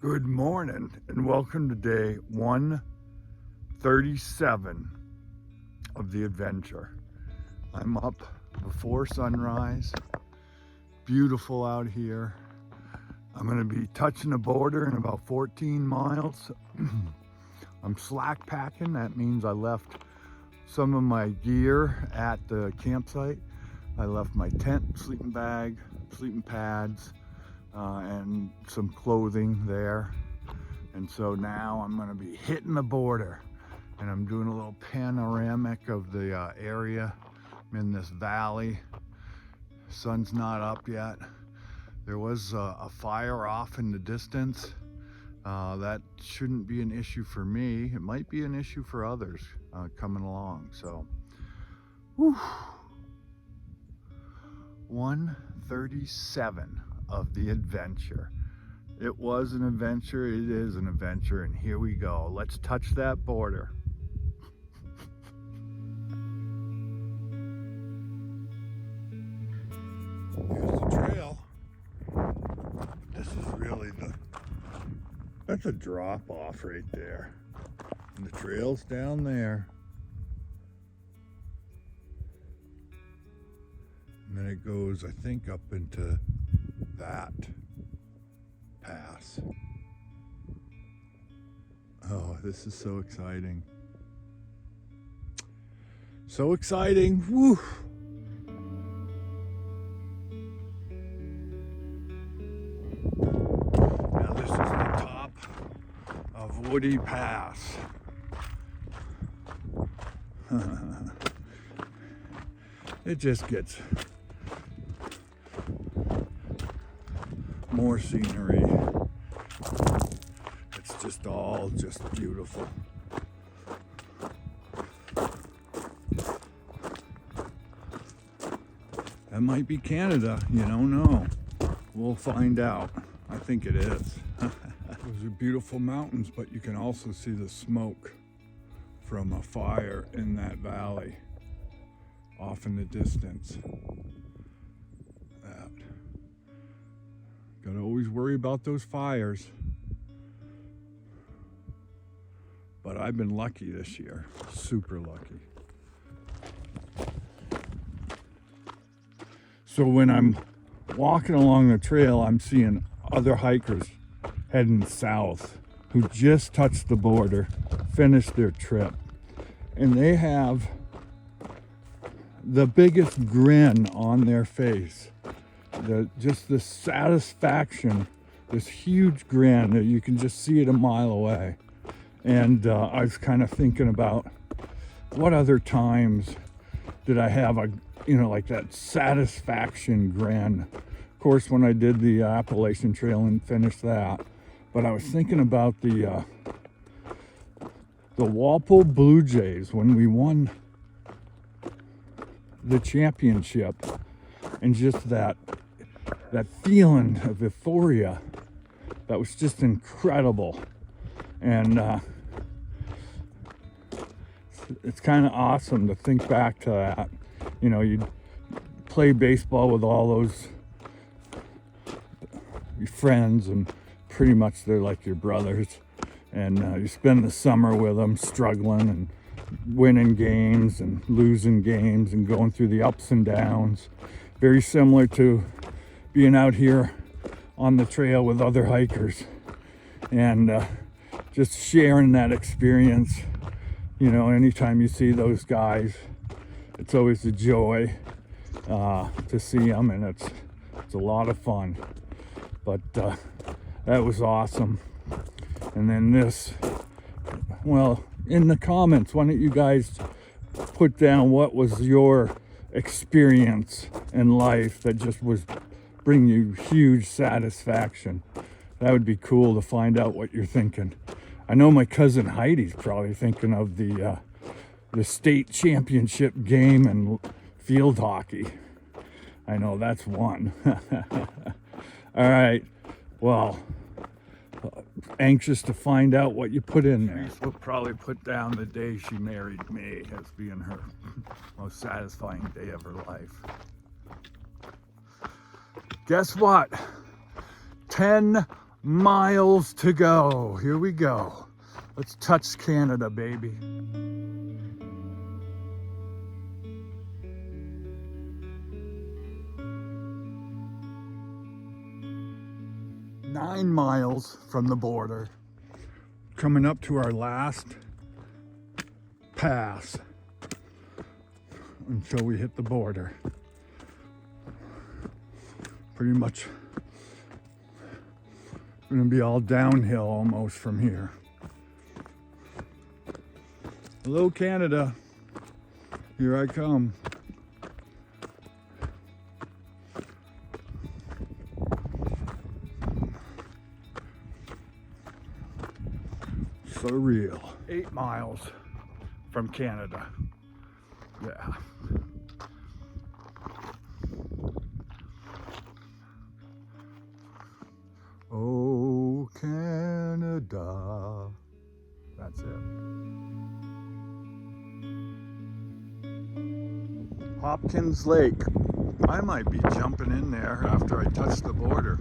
Good morning and welcome to day 137 of the adventure. I'm up before sunrise. Beautiful out here. I'm going to be touching the border in about 14 miles. I'm slack packing. That means I left some of my gear at the campsite. I left my tent, sleeping bag, sleeping pads, and some clothing there. And so now I'm going to be hitting the border, and I'm doing a little panoramic of the area. I'm in this valley. Sun's not up yet. There was a fire off in the distance. That shouldn't be an issue for me. It might be an issue for others coming along. So, whew. 137 of the adventure. It was an adventure, it is an adventure, and here we go. Let's touch that border. Here's the trail. This is really that's a drop off right there. And the trail's down there. And then it goes, I think, up into that pass. Oh, this is so exciting. So exciting. Woo! Now this is the top of Woody Pass. It just gets more scenery. It's just all just beautiful. That might be Canada, you don't know. We'll find out. I think it is. Those are beautiful mountains, but you can also see the smoke from a fire in that valley off in the distance. Gotta always worry about those fires. But I've been lucky this year, super lucky. So when I'm walking along the trail, I'm seeing other hikers heading south who just touched the border, finished their trip. And they have the biggest grin on their face. Just the satisfaction, this huge grin that you can just see it a mile away. And I was kind of thinking about what other times did I have like that satisfaction grin. Of course, when I did the Appalachian Trail and finished that, but I was thinking about the Walpole Blue Jays when we won the championship, and just that feeling of euphoria that was just incredible. And it's kind of awesome to think back to that. You know, you'd play baseball with all those your friends, and pretty much they're like your brothers, and you spend the summer with them, struggling and winning games and losing games and going through the ups and downs. Very similar to being out here on the trail with other hikers and just sharing that experience. You know, anytime you see those guys, it's always a joy to see them, and it's a lot of fun. But that was awesome. And then this, well, in the comments, why don't you guys put down what was your experience in life that just was bring you huge satisfaction. That would be cool to find out what you're thinking. I know my cousin Heidi's probably thinking of the state championship game in field hockey. I know that's one. All right, well, anxious to find out what you put in there. We'll probably put down the day she married me as being her most satisfying day of her life. Guess what? 10 miles to go. Here we go. Let's touch Canada, baby. Nine miles from the border. Coming up to our last pass until we hit the border. Pretty much gonna be all downhill almost from here. Hello, Canada. Here I come. Surreal. 8 miles from Canada. Yeah. Oh, Canada. That's it. Hopkins Lake. I might be jumping in there after I touch the border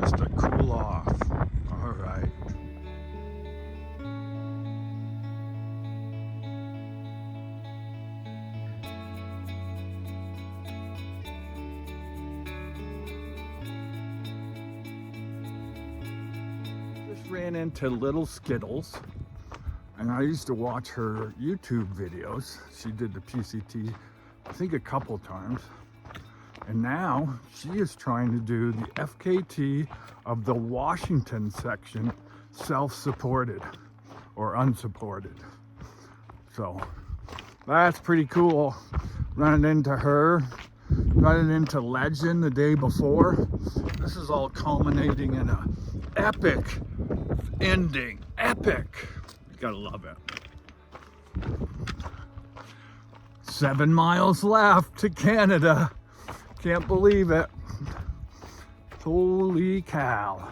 just to cool off. All right. Ran into Little Skittles, and I used to watch her YouTube videos. She did the PCT, I think, a couple times, and now she is trying to do the FKT of the Washington section, self-supported or unsupported. So that's pretty cool. Running into her, running into Legend the day before. This is all culminating in a epic ending. Epic. You gotta love it. 7 miles left to Canada. Can't believe it. Holy cow.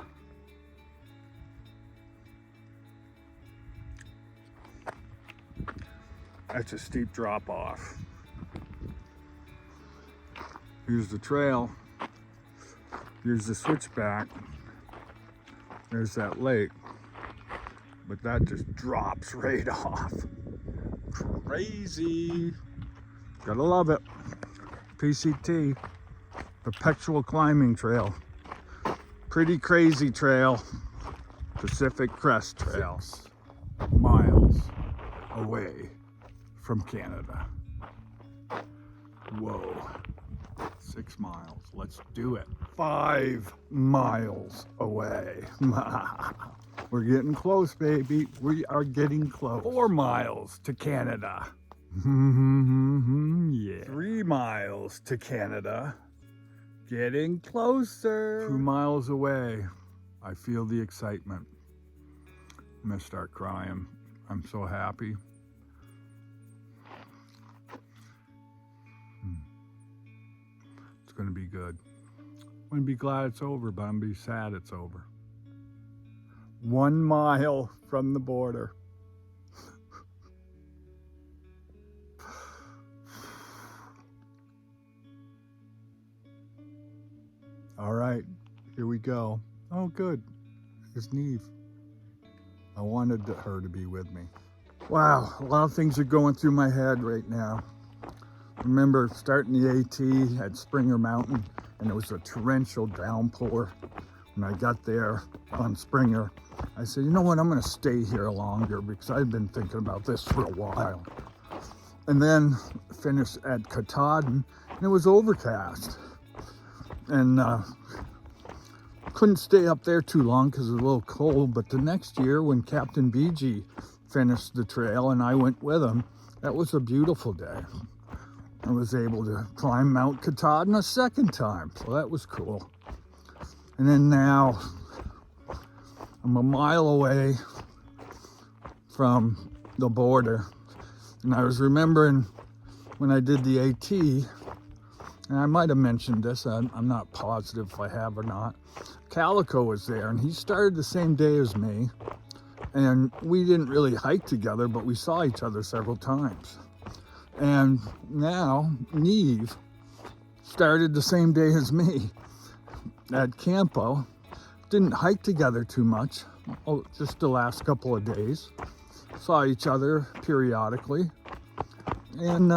That's a steep drop off. Here's the trail. Here's the switchback. There's that lake. But that just drops right off. Crazy. Gotta love it. PCT, Perpetual Climbing Trail. Pretty crazy trail. Pacific Crest Trail. Miles away from Canada. Whoa. 6 miles. Let's do it. 5 miles away. We're getting close, baby. We are getting close. 4 miles to Canada. Yeah. 3 miles to Canada. Getting closer. 2 miles away. I feel the excitement. I'm gonna start crying. I'm so happy. It's gonna be good. I'm gonna be glad it's over, but I'm gonna be sad it's over. 1 mile from the border. All right, here we go. Oh, good. It's Neve. I wanted her to be with me. Wow, a lot of things are going through my head right now. Remember starting the AT at Springer Mountain, and it was a torrential downpour. When I got there on Springer, I said, you know what, I'm gonna stay here longer because I've been thinking about this for a while. And then finished at Katahdin, and it was overcast. And couldn't stay up there too long because it was a little cold, but the next year when Captain BG finished the trail and I went with him, that was a beautiful day. I was able to climb Mount Katahdin a second time, so that was cool. And then now I'm a mile away from the border, and I was remembering when I did the AT, and I might have mentioned this, I'm not positive if I have or not. Calico was there, and he started the same day as me, and we didn't really hike together, but we saw each other several times. And now Neve started the same day as me at Campo, didn't hike together too much, just the last couple of days. Saw each other periodically, and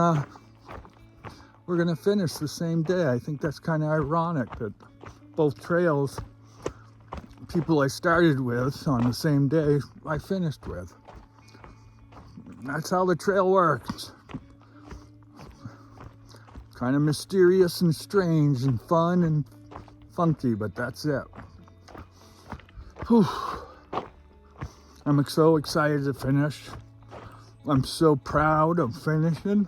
we're gonna finish the same day. I think that's kind of ironic that both trails, people I started with on the same day I finished with. That's how the trail works. Kind of mysterious and strange and fun and funky, but that's it. Whew. I'm so excited to finish. I'm so proud of finishing.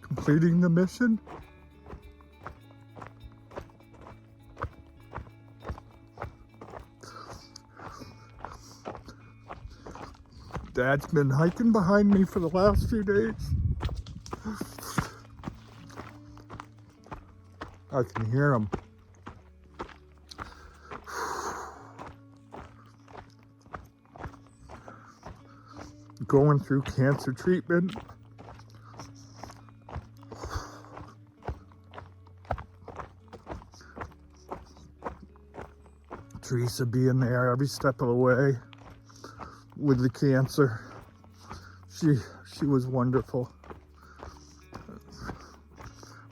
Completing the mission. Dad's been hiking behind me for the last few days. I can hear him. Going through cancer treatment. Teresa being there every step of the way with the cancer. She was wonderful.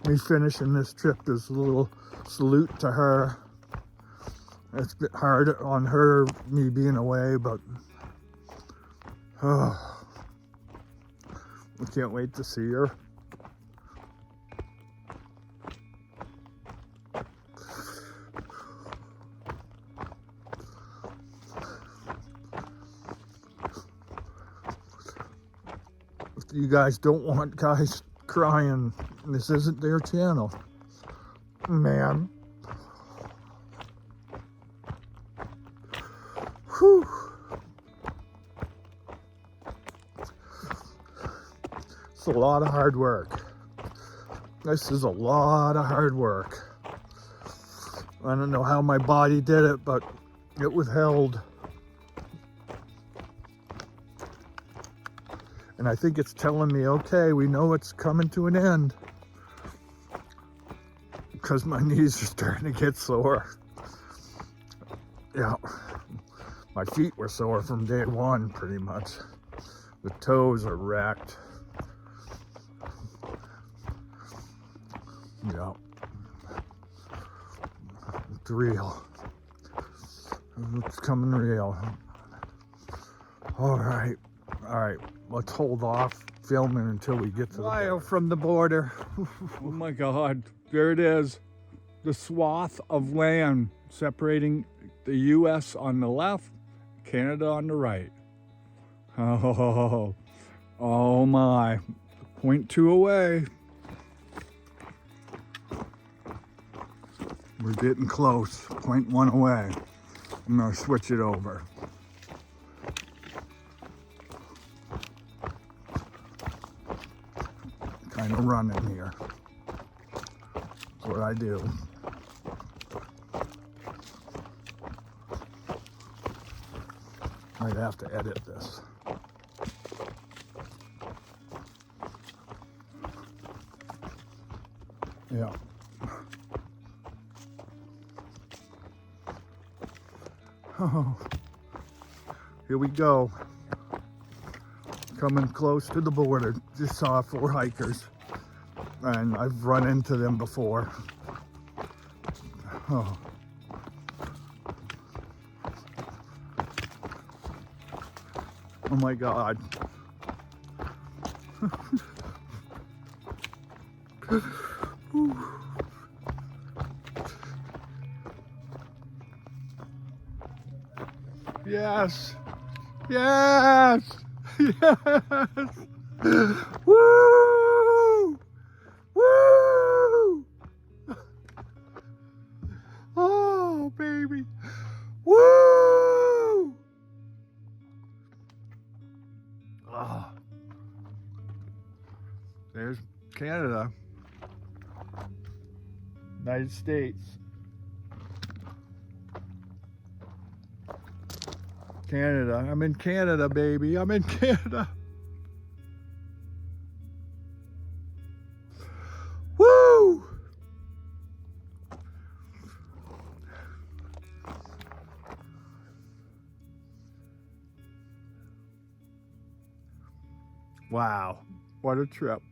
Me finishing this trip is a little salute to her. It's a bit hard on her, me being away, but I can't wait to see her. You guys don't want guys crying. This isn't their channel, man. Whew. It's a lot of hard work. This is a lot of hard work. I don't know how my body did it, but it withheld. And I think it's telling me, okay, we know it's coming to an end. Because my knees are starting to get sore. Yeah, my feet were sore from day one, pretty much. The toes are wrecked. Yeah, it's real. It's coming real. All right. Let's hold off filming until we get to the border. From the border. Oh my God, there it is. The swath of land separating the US on the left, Canada on the right. Oh my, 0.2 away. We're getting close, 0.1 away. I'm gonna switch it over. Kind of running here. That's what I do. Might have to edit this. Yeah. Oh, here we go. Coming close to the border. Just saw 4 hikers, and I've run into them before. Oh. Oh my God. Yes. Yes. Yes. Woo! Woo! Oh, baby. Woo! Oh. There's Canada. United States. Canada. I'm in Canada, baby. I'm in Canada. Woo! Wow, what a trip.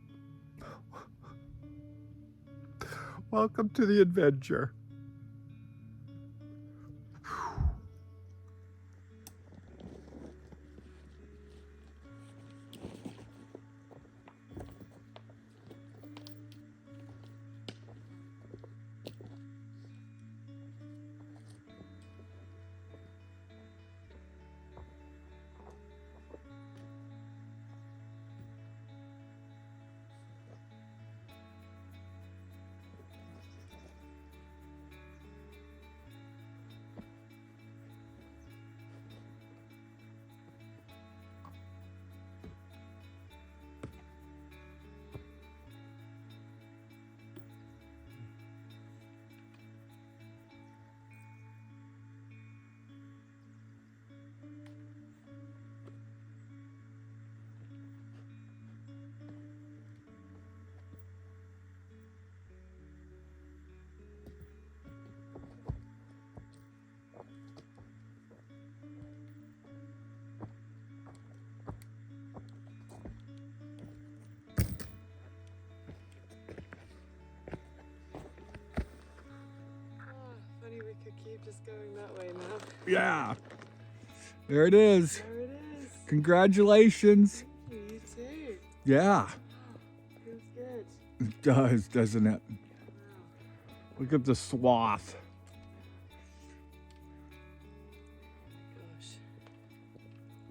Welcome to the adventure. We could keep just going that way now. Yeah. There it is. There it is. Congratulations. You too. Yeah. Feels good. It does, doesn't it? Wow. Look at the swath. Gosh.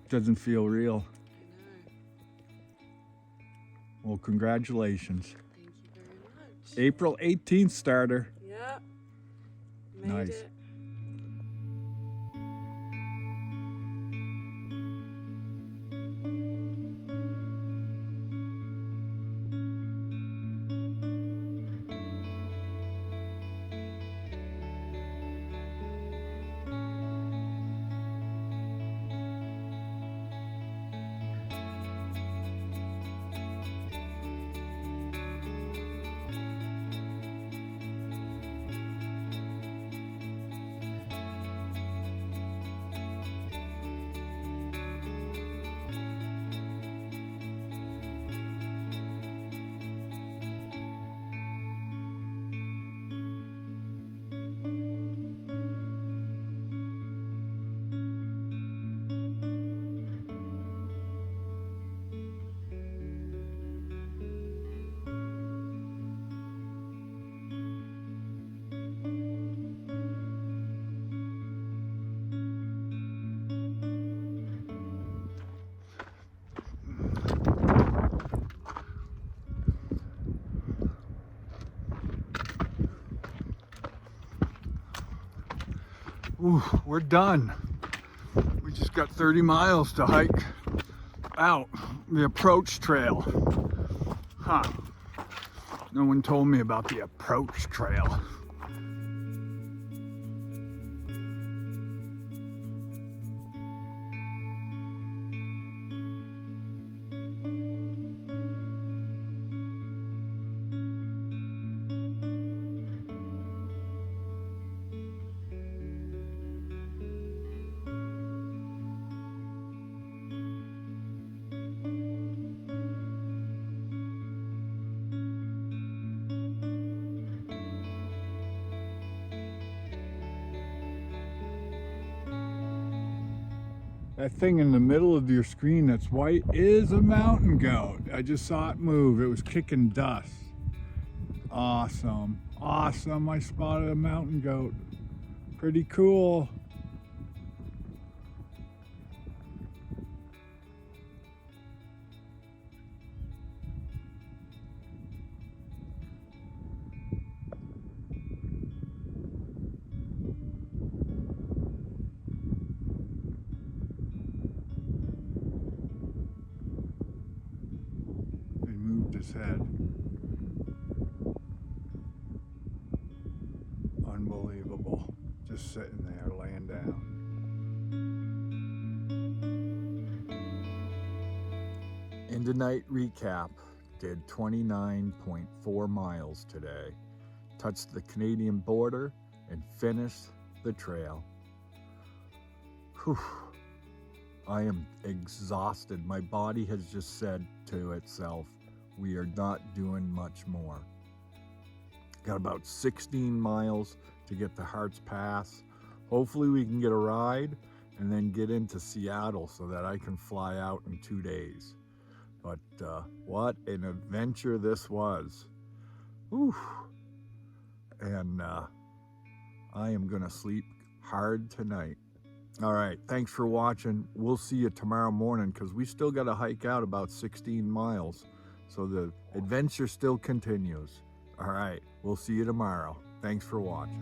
Doesn't feel real. I know. Well, congratulations. Thank you very much. April 18th starter. Yeah. Made Nice. it. Ooh, we're done. We just got 30 miles to hike out the approach trail. Huh. No one told me about the approach trail. That thing in the middle of your screen that's white is a mountain goat. I just saw it move. It was kicking dust. Awesome. Awesome. I spotted a mountain goat. Pretty cool. He moved his head. Unbelievable. Just sitting there laying down. End of night recap. Did 29.4 miles today. Touched the Canadian border and finished the trail. Whew. I am exhausted. My body has just said to itself, we are not doing much more. Got about 16 miles to get to Hart's Pass. Hopefully we can get a ride and then get into Seattle so that I can fly out in 2 days. But what an adventure this was. Whew. And I am gonna sleep hard tonight. All right, thanks for watching. We'll see you tomorrow morning because we still got to hike out about 16 miles. So the adventure still continues. All right, we'll see you tomorrow. Thanks for watching.